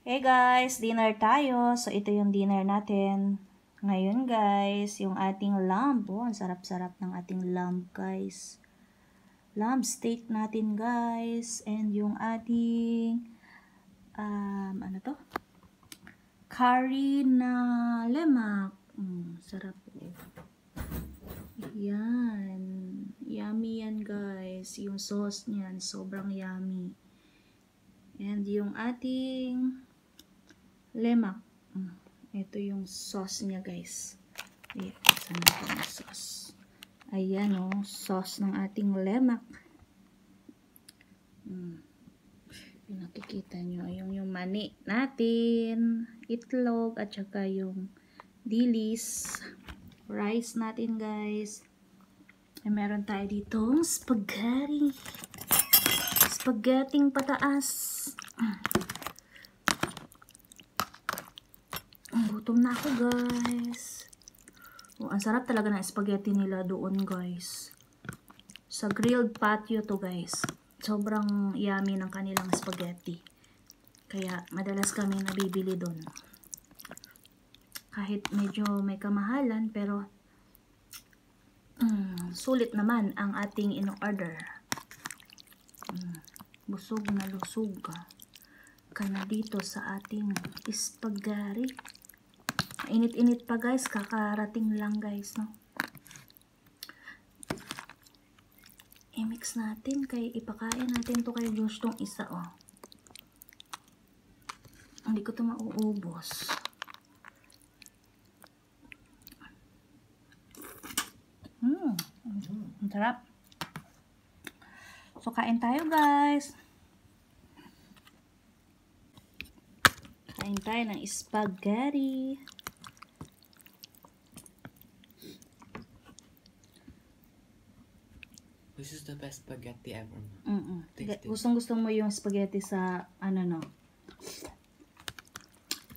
Hey guys, dinner tayo. So, ito yung dinner natin. Ngayon guys, yung ating lamb. Oh, ang sarap-sarap ng ating lamb guys. Lamb steak natin guys. And yung ating, ano to? Curry na lemak. Sarap po. Yan. Yummy yan guys. Yung sauce niyan, sobrang yummy. And yung ating lemak. Ito yung sauce niya guys. Ayan, saan ito yung sauce? Ayan o, sauce ng ating lemak. Yung nakikita nyo, yung mani natin, itlog, at saka yung dilis, rice natin guys. Ay, meron tayo ditong spaghetti. Spaghetti pataas. Gutom na ako guys. Oh, ang sarap talaga ng spaghetti nila doon guys. Sa grilled patio to guys. Sobrang yummy ng kanilang spaghetti. Kaya madalas kami nabibili doon. Kahit medyo may kamahalan pero sulit naman ang ating in-order. Busog na lusog ka na dito sa ating spaghetti. Init-init pa guys, kakarating lang guys, no? I-mix natin, kay ipakain natin to kay Josh tong isa, oh. Hindi ko to mauubos. Ang sarap. So, kain tayo guys. Kain tayo ng spaghetti. This is the best spaghetti ever. Gustong-gusto mo yung spaghetti sa, ano no,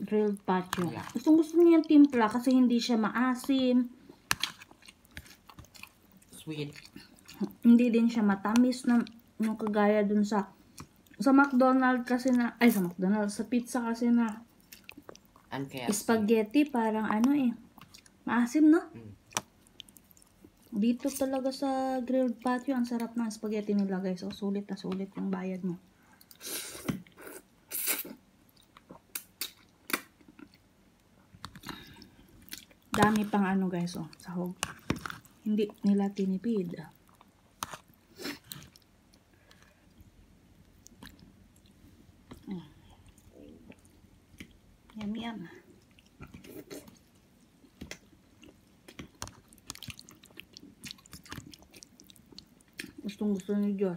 grilled patio. Yeah. Gustong-gusto niya yung timpla kasi hindi siya maasim. Sweet. Hindi din siya matamis na yung kagaya dun sa McDonald's kasi na, sa pizza kasi na And KFC. spaghetti parang ano maasim, no? Dito talaga sa grilled patio, ang sarap ng spaghetti nila guys. So, sulit na sulit yung bayad mo. Dami pang ano guys, oh, sahog. Hindi nila tinipid. Yummy yum. Gustong-gusto ni Diyos.